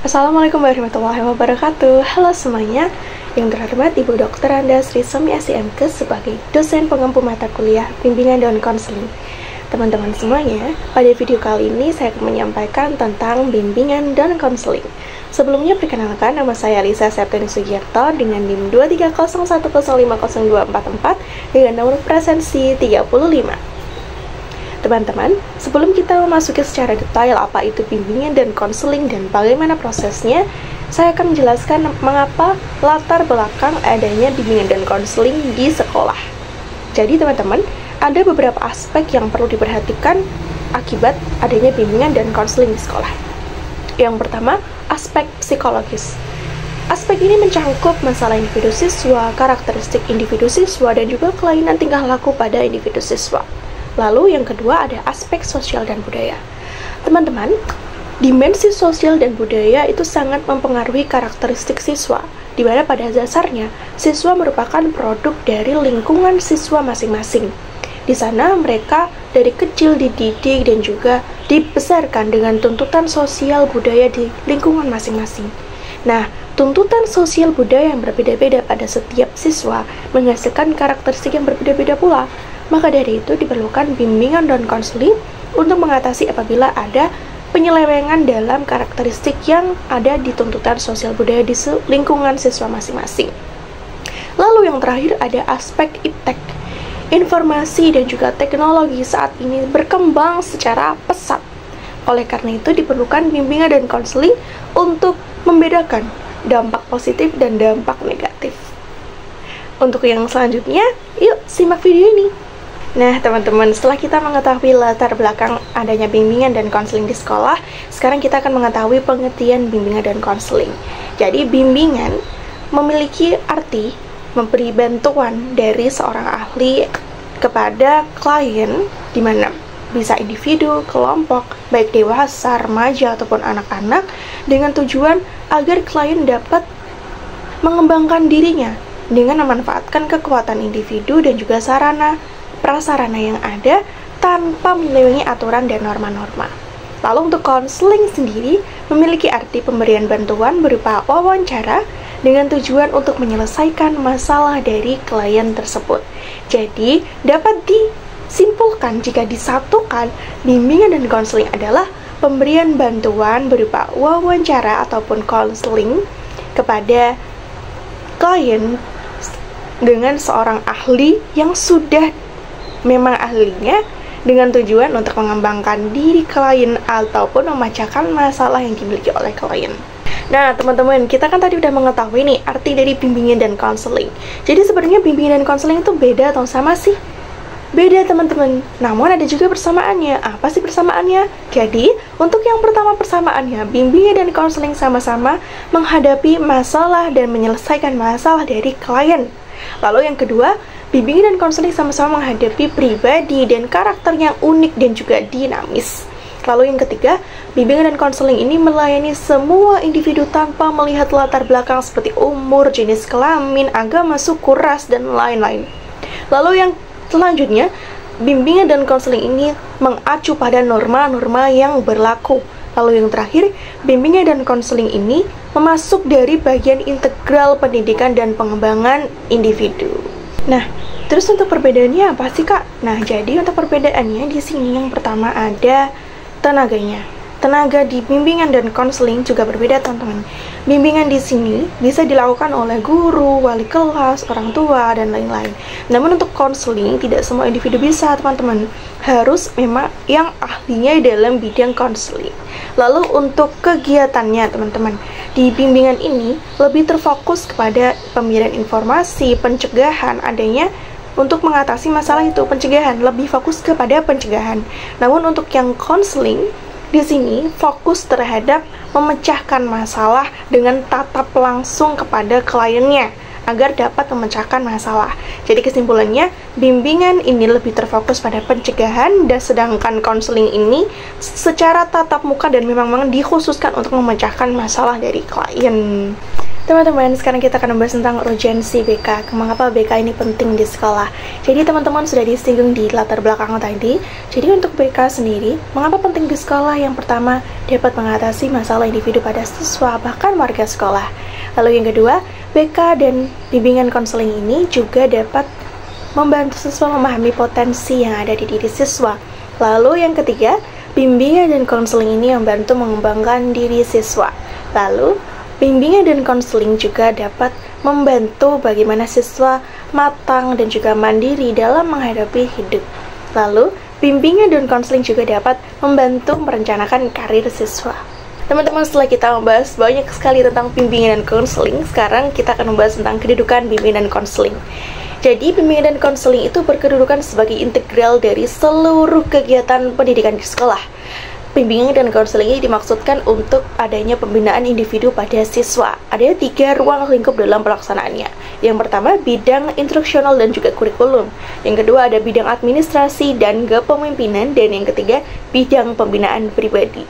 Assalamualaikum warahmatullahi wabarakatuh. Halo semuanya, yang terhormat Ibu Dr. Anda Sri Somi SIMK sebagai dosen pengampu mata kuliah bimbingan dan konseling. Teman-teman semuanya, pada video kali ini saya akan menyampaikan tentang bimbingan dan konseling. Sebelumnya perkenalkan, nama saya Lisa Septiani Sugiarto dengan NIM 23010500244 dengan nomor presensi 35. Teman-teman, sebelum kita memasuki secara detail apa itu bimbingan dan konseling dan bagaimana prosesnya, saya akan menjelaskan mengapa latar belakang adanya bimbingan dan konseling di sekolah. Jadi teman-teman, ada beberapa aspek yang perlu diperhatikan akibat adanya bimbingan dan konseling di sekolah. Yang pertama, aspek psikologis. Aspek ini mencangkup masalah individu siswa, karakteristik individu siswa, dan juga kelainan tingkah laku pada individu siswa. Lalu yang kedua ada aspek sosial dan budaya. Teman-teman, dimensi sosial dan budaya itu sangat mempengaruhi karakteristik siswa, di mana pada dasarnya siswa merupakan produk dari lingkungan siswa masing-masing. Di sana mereka dari kecil dididik dan juga dibesarkan dengan tuntutan sosial budaya di lingkungan masing-masing. Nah, tuntutan sosial budaya yang berbeda-beda pada setiap siswa menghasilkan karakteristik yang berbeda-beda pula. Maka dari itu diperlukan bimbingan dan konseling untuk mengatasi apabila ada penyelewengan dalam karakteristik yang ada di tuntutan sosial budaya di lingkungan siswa masing-masing. Lalu yang terakhir ada aspek iptek. Informasi dan juga teknologi saat ini berkembang secara pesat. Oleh karena itu diperlukan bimbingan dan konseling untuk membedakan dampak positif dan dampak negatif. Untuk yang selanjutnya, yuk simak video ini. Nah teman-teman, setelah kita mengetahui latar belakang adanya bimbingan dan konseling di sekolah, sekarang kita akan mengetahui pengertian bimbingan dan konseling. Jadi bimbingan memiliki arti memberi bantuan dari seorang ahli kepada klien, di mana bisa individu, kelompok, baik dewasa, remaja, ataupun anak-anak, dengan tujuan agar klien dapat mengembangkan dirinya dengan memanfaatkan kekuatan individu dan juga sarana prasarana yang ada tanpa menyelewenghi aturan dan norma-norma. Lalu untuk konseling sendiri memiliki arti pemberian bantuan berupa wawancara dengan tujuan untuk menyelesaikan masalah dari klien tersebut. Jadi dapat disimpulkan jika disatukan, bimbingan dan konseling adalah pemberian bantuan berupa wawancara ataupun konseling kepada klien dengan seorang ahli yang sudah memang ahlinya dengan tujuan untuk mengembangkan diri klien ataupun memecahkan masalah yang dimiliki oleh klien. Nah teman-teman, kita kan tadi udah mengetahui nih arti dari bimbingan dan konseling. Jadi sebenarnya bimbingan dan konseling itu beda atau sama sih? Beda teman-teman, namun ada juga persamaannya. Apa sih persamaannya? Jadi untuk yang pertama persamaannya, bimbingan dan konseling sama-sama menghadapi masalah dan menyelesaikan masalah dari klien. Lalu yang kedua, bimbingan dan konseling sama-sama menghadapi pribadi dan karakter yang unik dan juga dinamis. Lalu yang ketiga, bimbingan dan konseling ini melayani semua individu tanpa melihat latar belakang seperti umur, jenis kelamin, agama, suku, ras, dan lain-lain. Lalu yang selanjutnya, bimbingan dan konseling ini mengacu pada norma-norma yang berlaku. Lalu yang terakhir, bimbingan dan konseling ini memasuk dari bagian integral pendidikan dan pengembangan individu. Nah, terus untuk perbedaannya apa sih Kak? Nah, jadi untuk perbedaannya di sini yang pertama ada tenaganya. Tenaga di bimbingan dan konseling juga berbeda, teman-teman. Bimbingan di sini bisa dilakukan oleh guru, wali kelas, orang tua, dan lain-lain. Namun untuk konseling tidak semua individu bisa, teman-teman. Harus memang yang ahlinya dalam bidang konseling. Lalu untuk kegiatannya, teman-teman, di bimbingan ini lebih terfokus kepada pemberian informasi, pencegahan adanya untuk mengatasi masalah itu, pencegahan, lebih fokus kepada pencegahan. Namun untuk yang konseling di sini fokus terhadap memecahkan masalah dengan tatap langsung kepada kliennya agar dapat memecahkan masalah. Jadi kesimpulannya, bimbingan ini lebih terfokus pada pencegahan, dan sedangkan konseling ini secara tatap muka dan memang dikhususkan untuk memecahkan masalah dari klien. Teman-teman, sekarang kita akan membahas tentang urgensi BK. Mengapa BK ini penting di sekolah? Jadi teman-teman sudah disinggung di latar belakang tadi. Jadi untuk BK sendiri, mengapa penting di sekolah? Yang pertama, dapat mengatasi masalah individu pada siswa, bahkan warga sekolah. Lalu yang kedua, BK dan bimbingan konseling ini juga dapat membantu siswa memahami potensi yang ada di diri siswa. Lalu yang ketiga, bimbingan dan konseling ini membantu mengembangkan diri siswa. Lalu, bimbingan dan konseling juga dapat membantu bagaimana siswa matang dan juga mandiri dalam menghadapi hidup. Lalu, bimbingan dan konseling juga dapat membantu merencanakan karir siswa. Teman-teman, setelah kita membahas banyak sekali tentang bimbingan dan konseling, sekarang kita akan membahas tentang kedudukan bimbingan dan konseling. Jadi, bimbingan dan konseling itu berkedudukan sebagai integral dari seluruh kegiatan pendidikan di sekolah. Bimbingan dan konseling ini dimaksudkan untuk adanya pembinaan individu pada siswa. Ada 3 ruang lingkup dalam pelaksanaannya. Yang pertama, bidang instruksional dan juga kurikulum. Yang kedua, ada bidang administrasi dan kepemimpinan. Dan yang ketiga, bidang pembinaan pribadi.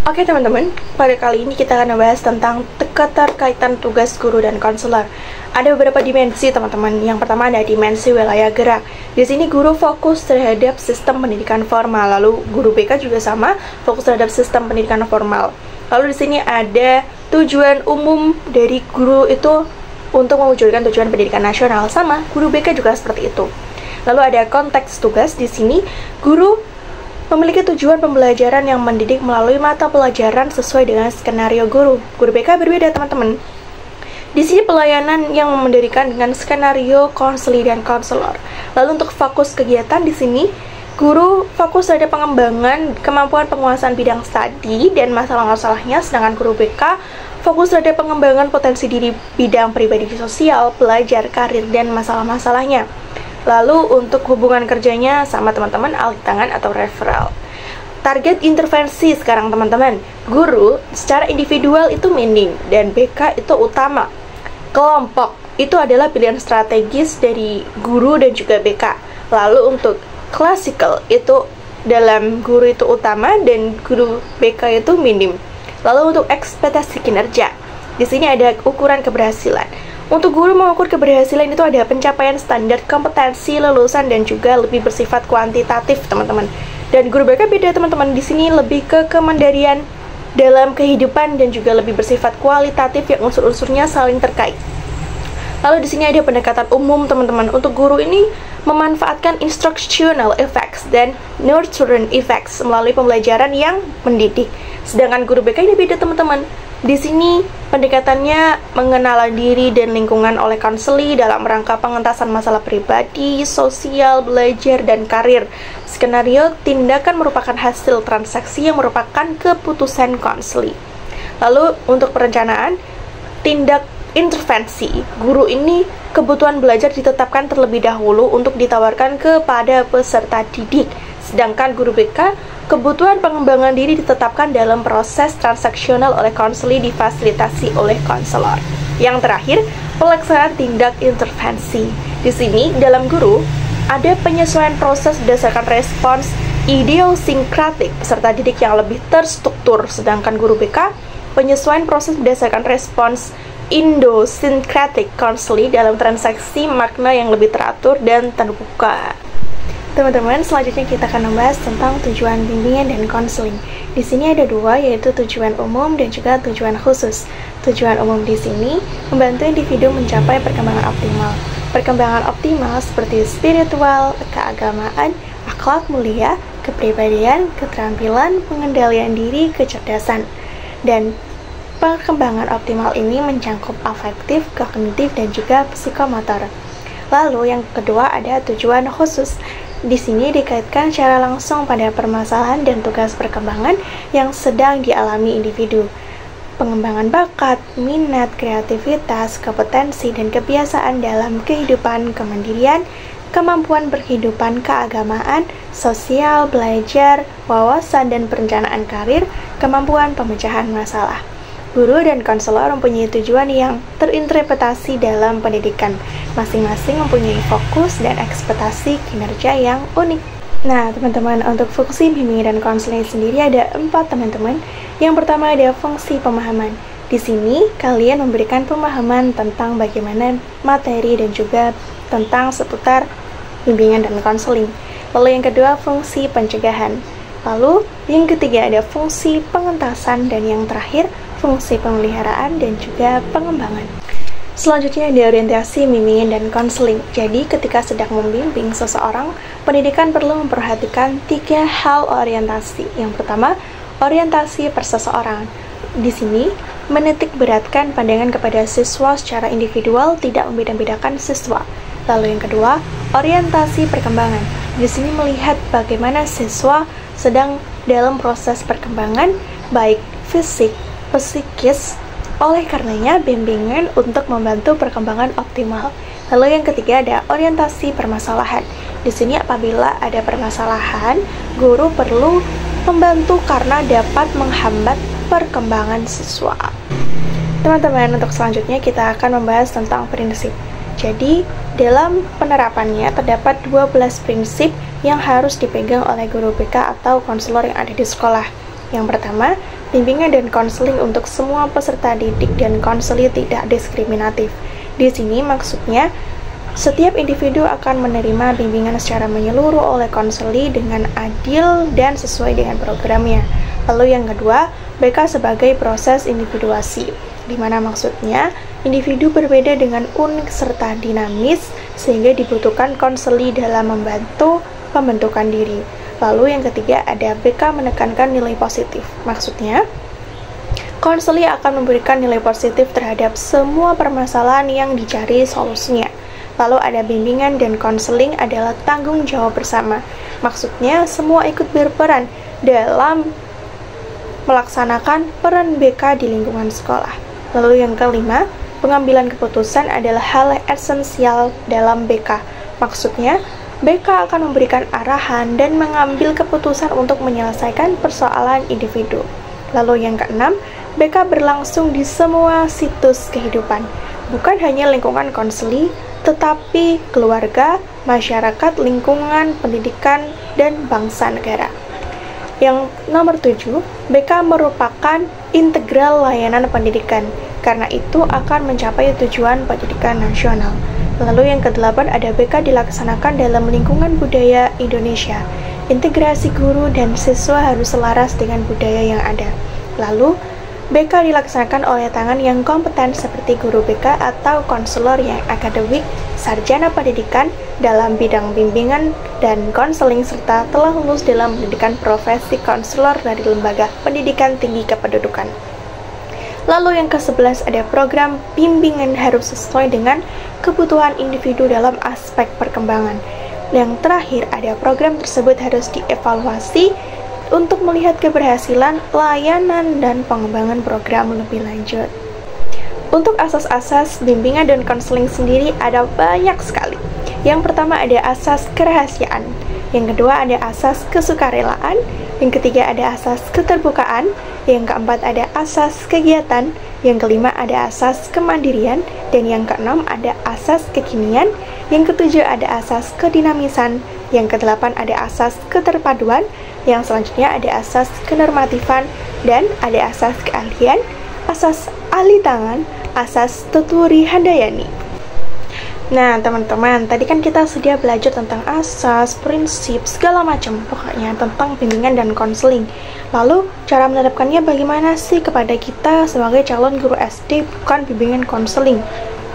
Oke teman-teman, pada kali ini kita akan membahas tentang keterkaitan tugas guru dan konselor. Ada beberapa dimensi teman-teman. Yang pertama ada dimensi wilayah gerak. Di sini guru fokus terhadap sistem pendidikan formal, lalu guru BK juga sama, fokus terhadap sistem pendidikan formal. Lalu di sini ada tujuan umum dari guru itu untuk mewujudkan tujuan pendidikan nasional, sama guru BK juga seperti itu. Lalu ada konteks tugas. Di sini guru memiliki tujuan pembelajaran yang mendidik melalui mata pelajaran sesuai dengan skenario guru. Guru BK berbeda teman-teman. Di sini pelayanan yang mendirikan dengan skenario konseli dan konselor. Lalu untuk fokus kegiatan di sini, guru fokus pada pengembangan kemampuan penguasaan bidang studi dan masalah-masalahnya, sedangkan guru BK fokus pada pengembangan potensi diri bidang pribadi sosial, belajar, karir, dan masalah-masalahnya. Lalu untuk hubungan kerjanya sama teman-teman, alih tangan atau referral. Target intervensi sekarang teman-teman, guru secara individual itu minim dan BK itu utama. Kelompok itu adalah pilihan strategis dari guru dan juga BK. Lalu untuk klasikal itu dalam guru itu utama dan guru BK itu minim. Lalu untuk ekspektasi kinerja, di sini ada ukuran keberhasilan. Untuk guru mengukur keberhasilan itu ada pencapaian standar kompetensi, lulusan, dan juga lebih bersifat kuantitatif, teman-teman. Dan guru BK beda, teman-teman. Di sini lebih ke kemandirian dalam kehidupan dan juga lebih bersifat kualitatif yang unsur-unsurnya saling terkait. Lalu di sini ada pendekatan umum, teman-teman. Untuk guru ini memanfaatkan instructional effects dan nurturing effects melalui pembelajaran yang mendidik. Sedangkan guru BK ini beda, teman-teman. Di sini pendekatannya mengenal diri dan lingkungan oleh konseli dalam rangka pengentasan masalah pribadi, sosial, belajar, dan karir. Skenario tindakan merupakan hasil transaksi yang merupakan keputusan konseli. Lalu untuk perencanaan, tindak intervensi. Guru ini kebutuhan belajar ditetapkan terlebih dahulu untuk ditawarkan kepada peserta didik. Sedangkan guru BK, kebutuhan pengembangan diri ditetapkan dalam proses transaksional oleh konseli difasilitasi oleh konselor. Yang terakhir, pelaksanaan tindak intervensi. Di sini, dalam guru, ada penyesuaian proses berdasarkan respons idiosinkratik peserta didik yang lebih terstruktur. Sedangkan guru BK, penyesuaian proses berdasarkan respons idiosinkratik konseli dalam transaksi makna yang lebih teratur dan terbuka. Teman-teman, selanjutnya kita akan membahas tentang tujuan bimbingan dan konseling. Di sini ada 2, yaitu tujuan umum dan juga tujuan khusus. Tujuan umum di sini membantu individu mencapai perkembangan optimal. Perkembangan optimal seperti spiritual, keagamaan, akhlak mulia, kepribadian, keterampilan, pengendalian diri, kecerdasan. Dan perkembangan optimal ini mencangkup afektif, kognitif, dan juga psikomotor. Lalu yang kedua ada tujuan khusus. Di sini dikaitkan secara langsung pada permasalahan dan tugas perkembangan yang sedang dialami individu. Pengembangan bakat, minat, kreativitas, kompetensi, dan kebiasaan dalam kehidupan kemandirian, kemampuan berkehidupan keagamaan, sosial, belajar, wawasan, dan perencanaan karir, kemampuan pemecahan masalah. Guru dan konselor mempunyai tujuan yang terinterpretasi dalam pendidikan. Masing-masing mempunyai fokus dan ekspektasi kinerja yang unik. Nah, teman-teman, untuk fungsi bimbingan dan konseling sendiri ada 4, teman-teman. Yang pertama ada fungsi pemahaman. Di sini, kalian memberikan pemahaman tentang bagaimana materi dan juga tentang seputar bimbingan dan konseling. Lalu yang kedua, fungsi pencegahan. Lalu yang ketiga ada fungsi pengentasan, dan yang terakhir fungsi pemeliharaan dan juga pengembangan. Selanjutnya ada orientasi, bimbingan, dan konseling. Jadi ketika sedang membimbing seseorang, pendidikan perlu memperhatikan 3 hal orientasi. Yang pertama, orientasi per seseorang. Di sini, menitik beratkan pandangan kepada siswa secara individual, tidak membeda-bedakan siswa. Lalu yang kedua, orientasi perkembangan. Di sini melihat bagaimana siswa sedang dalam proses perkembangan, baik fisik, psikis. Oleh karenanya, bimbingan untuk membantu perkembangan optimal. Lalu yang ketiga ada orientasi permasalahan. Di sini apabila ada permasalahan, guru perlu membantu karena dapat menghambat perkembangan siswa. Teman-teman, untuk selanjutnya kita akan membahas tentang prinsip. Jadi, dalam penerapannya terdapat 12 prinsip yang harus dipegang oleh guru BK atau konselor yang ada di sekolah. Yang pertama, bimbingan dan konseling untuk semua peserta didik dan konseling tidak diskriminatif. Di sini maksudnya, setiap individu akan menerima bimbingan secara menyeluruh oleh konseling dengan adil dan sesuai dengan programnya. Lalu yang kedua, BK sebagai proses individuasi, di mana maksudnya individu berbeda dengan unik serta dinamis sehingga dibutuhkan konseling dalam membantu pembentukan diri. Lalu yang ketiga ada BK menekankan nilai positif. Maksudnya, konseling akan memberikan nilai positif terhadap semua permasalahan yang dicari solusinya. Lalu ada bimbingan dan konseling adalah tanggung jawab bersama. Maksudnya, semua ikut berperan dalam melaksanakan peran BK di lingkungan sekolah. Lalu yang kelima, pengambilan keputusan adalah hal yang esensial dalam BK. Maksudnya, BK akan memberikan arahan dan mengambil keputusan untuk menyelesaikan persoalan individu. Lalu yang keenam, BK berlangsung di semua situs kehidupan, bukan hanya lingkungan konseling, tetapi keluarga, masyarakat, lingkungan, pendidikan, dan bangsa negara. Yang nomor 7, BK merupakan integral layanan pendidikan, karena itu akan mencapai tujuan pendidikan nasional. Lalu yang ke-8 ada BK dilaksanakan dalam lingkungan budaya Indonesia. Integrasi guru dan siswa harus selaras dengan budaya yang ada. Lalu, BK dilaksanakan oleh tangan yang kompeten seperti guru BK atau konselor yang akademik, sarjana pendidikan dalam bidang bimbingan dan konseling, serta telah lulus dalam pendidikan profesi konselor dari lembaga pendidikan tinggi kependudukan. Lalu yang ke-11 ada program bimbingan harus sesuai dengan kebutuhan individu dalam aspek perkembangan. Yang terakhir ada program tersebut harus dievaluasi untuk melihat keberhasilan layanan dan pengembangan program lebih lanjut. Untuk asas-asas bimbingan dan konseling sendiri ada banyak sekali. Yang pertama ada asas kerahasiaan, yang kedua ada asas kesukarelaan, yang ketiga ada asas keterbukaan, yang keempat ada asas kegiatan, yang kelima ada asas kemandirian, dan yang keenam ada asas kekinian, yang ketujuh ada asas kedinamisan, yang kedelapan ada asas keterpaduan, yang selanjutnya ada asas kenormatifan, dan ada asas keahlian, asas ahli tangan, asas tuturi handayani. Nah teman-teman, tadi kan kita sudah belajar tentang asas, prinsip, segala macam, pokoknya tentang bimbingan dan konseling. Lalu, cara menerapkannya bagaimana sih kepada kita sebagai calon guru SD bukan bimbingan konseling?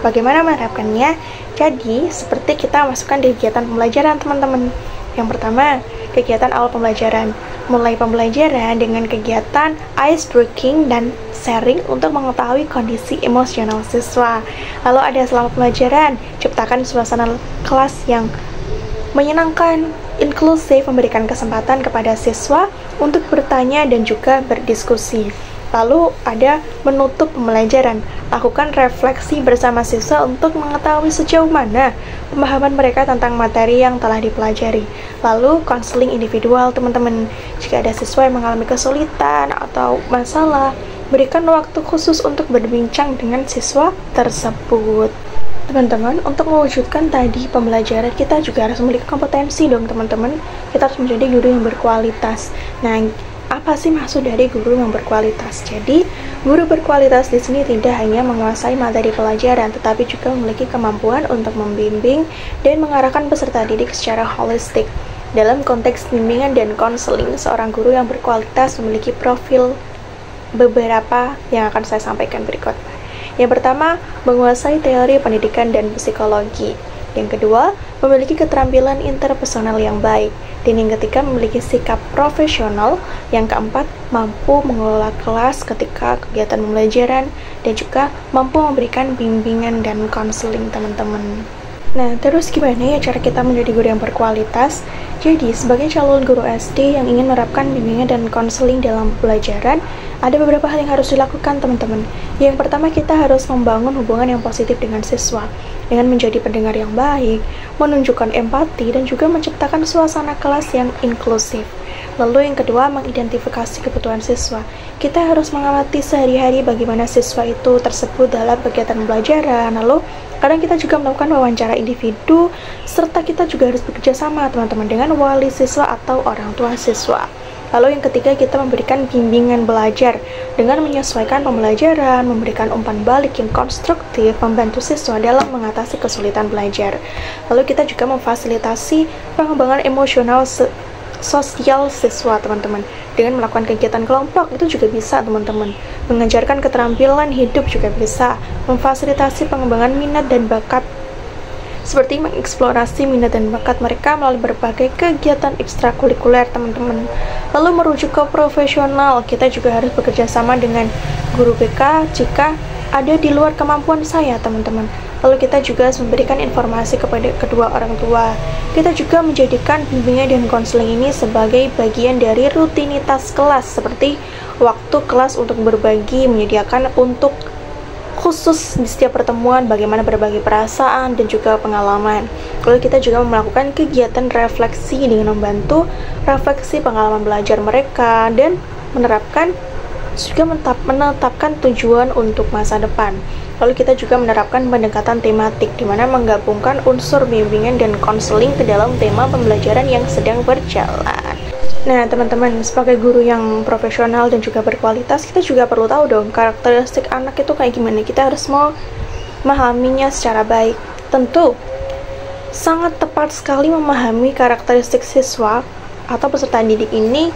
Bagaimana menerapkannya? Jadi, seperti kita masukkan di kegiatan pembelajaran teman-teman. Yang pertama, kegiatan awal pembelajaran. Mulai pembelajaran dengan kegiatan ice breaking dan sharing untuk mengetahui kondisi emosional siswa. Lalu ada selamat pembelajaran, ciptakan suasana kelas yang menyenangkan, inklusif, memberikan kesempatan kepada siswa untuk bertanya dan juga berdiskusi. Lalu ada menutup pembelajaran, lakukan refleksi bersama siswa untuk mengetahui sejauh mana pemahaman mereka tentang materi yang telah dipelajari. Lalu konseling individual teman-teman, jika ada siswa yang mengalami kesulitan atau masalah, berikan waktu khusus untuk berbincang dengan siswa tersebut. Teman-teman, untuk mewujudkan tadi pembelajaran, kita juga harus memiliki kompetensi dong teman-teman. Kita harus menjadi guru yang berkualitas. Nah, apa sih maksud dari guru yang berkualitas? Jadi, guru berkualitas di sini tidak hanya menguasai materi pelajaran, tetapi juga memiliki kemampuan untuk membimbing dan mengarahkan peserta didik secara holistik. Dalam konteks bimbingan dan konseling, seorang guru yang berkualitas memiliki profil beberapa yang akan saya sampaikan berikut. Yang pertama, menguasai teori pendidikan dan psikologi. Yang kedua, memiliki keterampilan interpersonal yang baik. Dan yang ketiga, memiliki sikap profesional. Yang keempat, mampu mengelola kelas ketika kegiatan pembelajaran dan juga mampu memberikan bimbingan dan konseling teman-teman. Nah, terus gimana ya cara kita menjadi guru yang berkualitas? Jadi, sebagai calon guru SD yang ingin menerapkan bimbingan dan konseling dalam pelajaran, ada beberapa hal yang harus dilakukan, teman-teman. Yang pertama, kita harus membangun hubungan yang positif dengan siswa, dengan menjadi pendengar yang baik, menunjukkan empati, dan juga menciptakan suasana kelas yang inklusif. Lalu yang kedua, mengidentifikasi kebutuhan siswa. Kita harus mengamati sehari-hari bagaimana siswa itu tersebut dalam kegiatan pembelajaran. Lalu, kadang kita juga melakukan wawancara individu, serta kita juga harus bekerja sama, teman-teman, dengan wali siswa atau orang tua siswa. Lalu yang ketiga, kita memberikan bimbingan belajar dengan menyesuaikan pembelajaran, memberikan umpan balik yang konstruktif, membantu siswa dalam mengatasi kesulitan belajar. Lalu kita juga memfasilitasi pengembangan emosional sosial siswa, teman-teman, dengan melakukan kegiatan kelompok. Itu juga bisa, teman-teman. Mengajarkan keterampilan hidup juga bisa. Memfasilitasi pengembangan minat dan bakat, seperti mengeksplorasi minat dan bakat mereka melalui berbagai kegiatan ekstrakurikuler, teman-teman. Lalu merujuk ke profesional, kita juga harus bekerja sama dengan guru BK jika ada di luar kemampuan saya, teman-teman. Lalu kita juga harus memberikan informasi kepada kedua orang tua. Kita juga menjadikan bimbingan dan konseling ini sebagai bagian dari rutinitas kelas, seperti waktu kelas untuk berbagi, menyediakan untuk khusus di setiap pertemuan bagaimana berbagi perasaan dan juga pengalaman. Lalu kita juga melakukan kegiatan refleksi dengan membantu refleksi pengalaman belajar mereka dan menetapkan tujuan untuk masa depan. Lalu kita juga menerapkan pendekatan tematik, di mana menggabungkan unsur bimbingan dan konseling ke dalam tema pembelajaran yang sedang berjalan. Nah, teman-teman, sebagai guru yang profesional dan juga berkualitas, kita juga perlu tahu dong karakteristik anak itu kayak gimana. Kita harus memahaminya secara baik. Tentu, sangat tepat sekali memahami karakteristik siswa atau peserta didik ini,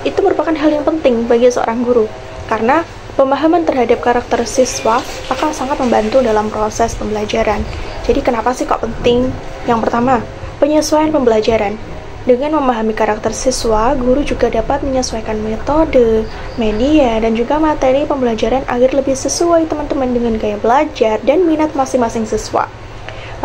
itu merupakan hal yang penting bagi seorang guru. Karena pemahaman terhadap karakter siswa akan sangat membantu dalam proses pembelajaran. Jadi kenapa sih kok penting? Yang pertama, penyesuaian pembelajaran. Dengan memahami karakter siswa, guru juga dapat menyesuaikan metode, media, dan juga materi pembelajaran agar lebih sesuai teman-teman dengan gaya belajar dan minat masing-masing siswa.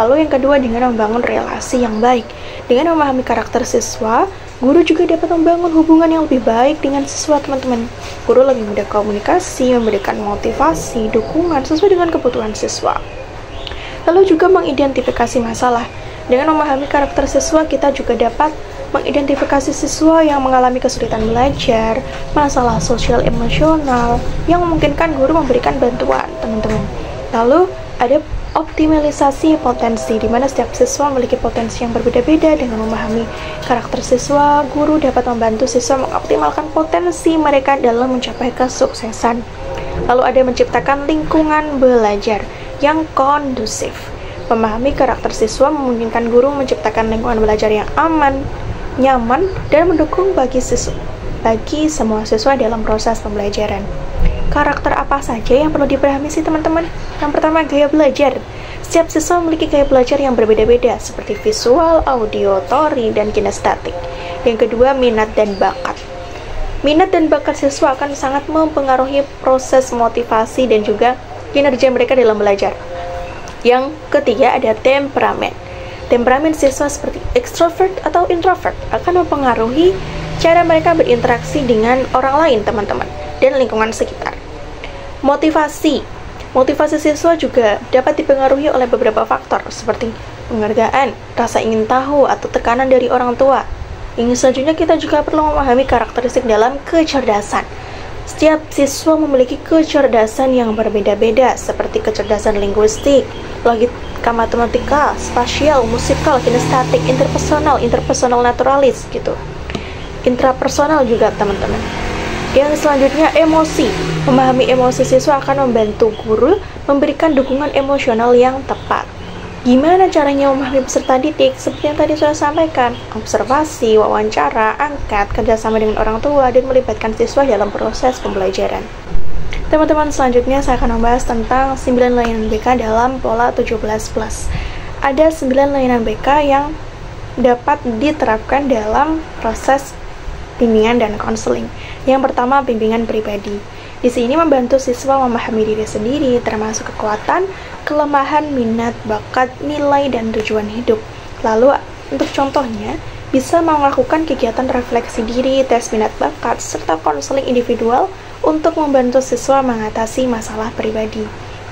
Lalu yang kedua, dengan membangun relasi yang baik. Dengan memahami karakter siswa, guru juga dapat membangun hubungan yang lebih baik dengan siswa, teman-teman. Guru lebih mudah komunikasi, memberikan motivasi, dukungan sesuai dengan kebutuhan siswa. Lalu juga mengidentifikasi masalah. Dengan memahami karakter siswa, kita juga dapat mengidentifikasi siswa yang mengalami kesulitan belajar, masalah sosial emosional, yang memungkinkan guru memberikan bantuan, teman-teman. Lalu ada optimalisasi potensi, di mana setiap siswa memiliki potensi yang berbeda-beda. Dengan memahami karakter siswa, guru dapat membantu siswa mengoptimalkan potensi mereka dalam mencapai kesuksesan. Lalu ada menciptakan lingkungan belajar yang kondusif. Memahami karakter siswa memungkinkan guru menciptakan lingkungan belajar yang aman, nyaman, dan mendukung bagi semua siswa dalam proses pembelajaran. Karakter apa saja yang perlu dipahami sih, teman-teman? Yang pertama, gaya belajar. Setiap siswa memiliki gaya belajar yang berbeda-beda, seperti visual, auditory, dan kinestetik. Yang kedua, minat dan bakat. Minat dan bakat siswa akan sangat mempengaruhi proses motivasi dan juga kinerja mereka dalam belajar. Yang ketiga, ada temperamen. Temperamen siswa seperti ekstrovert atau introvert akan mempengaruhi cara mereka berinteraksi dengan orang lain, teman-teman, dan lingkungan sekitar. Motivasi siswa juga dapat dipengaruhi oleh beberapa faktor, seperti penghargaan, rasa ingin tahu, atau tekanan dari orang tua. Yang selanjutnya, kita juga perlu memahami karakteristik dalam kecerdasan. Setiap siswa memiliki kecerdasan yang berbeda-beda, seperti kecerdasan linguistik, logika matematika, spasial, musikal, kinestetik, interpersonal naturalis gitu. Intrapersonal juga, teman-teman. Yang selanjutnya, emosi. Memahami emosi siswa akan membantu guru memberikan dukungan emosional yang tepat. Gimana caranya memahami peserta didik? Seperti yang tadi sudah sampaikan, observasi, wawancara, angkat, kerjasama dengan orang tua, dan melibatkan siswa dalam proses pembelajaran. Teman-teman, selanjutnya saya akan membahas tentang 9 layanan BK dalam pola 17+. Ada 9 layanan BK yang dapat diterapkan dalam proses bimbingan dan konseling. Yang pertama, bimbingan pribadi. Di sini membantu siswa memahami diri sendiri, termasuk kekuatan, kelemahan, minat, bakat, nilai, dan tujuan hidup. Lalu, untuk contohnya, bisa melakukan kegiatan refleksi diri, tes minat bakat, serta konseling individual untuk membantu siswa mengatasi masalah pribadi.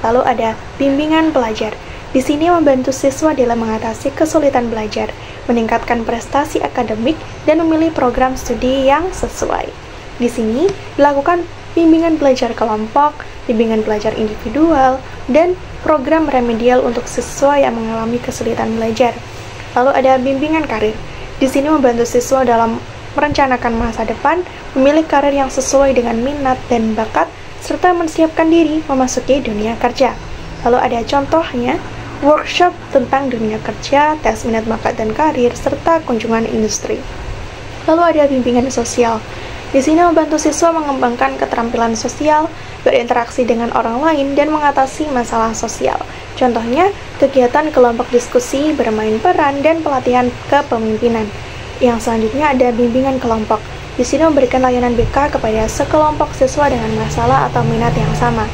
Lalu ada bimbingan pelajar. Di sini membantu siswa dalam mengatasi kesulitan belajar, meningkatkan prestasi akademik, dan memilih program studi yang sesuai. Di sini dilakukan bimbingan belajar kelompok, bimbingan belajar individual, dan program remedial untuk siswa yang mengalami kesulitan belajar. Lalu ada bimbingan karir. Di sini membantu siswa dalam merencanakan masa depan, memilih karir yang sesuai dengan minat dan bakat, serta menyiapkan diri memasuki dunia kerja. Lalu ada contohnya, workshop tentang dunia kerja, tes minat bakat dan karir, serta kunjungan industri. Lalu ada bimbingan sosial. Di sini membantu siswa mengembangkan keterampilan sosial, berinteraksi dengan orang lain, dan mengatasi masalah sosial. Contohnya, kegiatan kelompok diskusi, bermain peran, dan pelatihan kepemimpinan. Yang selanjutnya ada bimbingan kelompok. Di sini memberikan layanan BK kepada sekelompok siswa dengan masalah atau minat yang sama.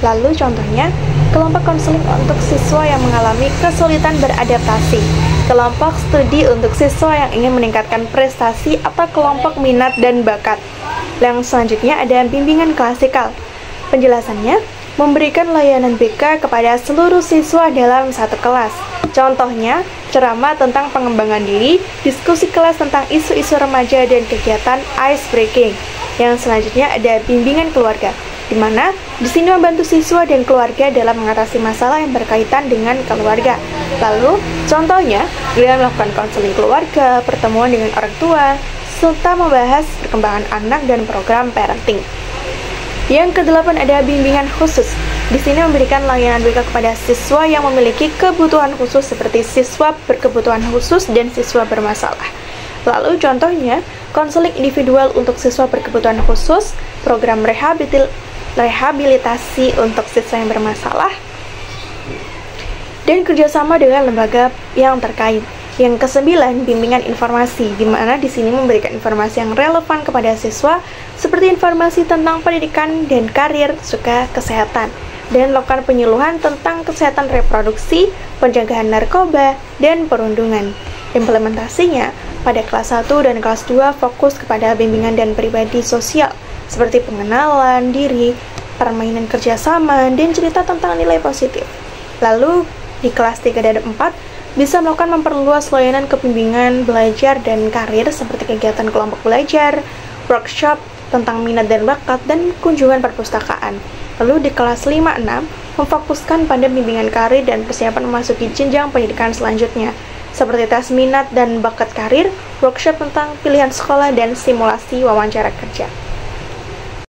Lalu contohnya, kelompok konseling untuk siswa yang mengalami kesulitan beradaptasi, kelompok studi untuk siswa yang ingin meningkatkan prestasi, atau kelompok minat dan bakat. Yang selanjutnya ada bimbingan klasikal. Penjelasannya, memberikan layanan BK kepada seluruh siswa dalam satu kelas. Contohnya, ceramah tentang pengembangan diri, diskusi kelas tentang isu-isu remaja, dan kegiatan ice breaking. Yang selanjutnya ada bimbingan keluarga, di mana di sini membantu siswa dan keluarga dalam mengatasi masalah yang berkaitan dengan keluarga. Lalu, contohnya, dengan melakukan konseling keluarga, pertemuan dengan orang tua, serta membahas perkembangan anak dan program parenting. Yang kedelapan ada bimbingan khusus. Di sini memberikan layanan BK kepada siswa yang memiliki kebutuhan khusus seperti siswa berkebutuhan khusus dan siswa bermasalah. Lalu contohnya, konseling individual untuk siswa berkebutuhan khusus, program rehabilitasi untuk siswa yang bermasalah, dan kerjasama dengan lembaga yang terkait. Yang kesembilan, bimbingan informasi, di mana di sini memberikan informasi yang relevan kepada siswa, seperti informasi tentang pendidikan dan karir, serta kesehatan, dan melakukan penyuluhan tentang kesehatan reproduksi, pencegahan narkoba, dan perundungan. Implementasinya, pada kelas 1 dan kelas 2 fokus kepada bimbingan dan pribadi sosial, seperti pengenalan diri, permainan kerjasama, dan cerita tentang nilai positif. Lalu, di kelas 3 dan 4, bisa melakukan memperluas layanan kepembimbingan belajar dan karir seperti kegiatan kelompok belajar, workshop tentang minat dan bakat, dan kunjungan perpustakaan. Lalu di kelas 5-6, memfokuskan pada bimbingan karir dan persiapan memasuki jenjang pendidikan selanjutnya, seperti tes minat dan bakat karir, workshop tentang pilihan sekolah, dan simulasi wawancara kerja.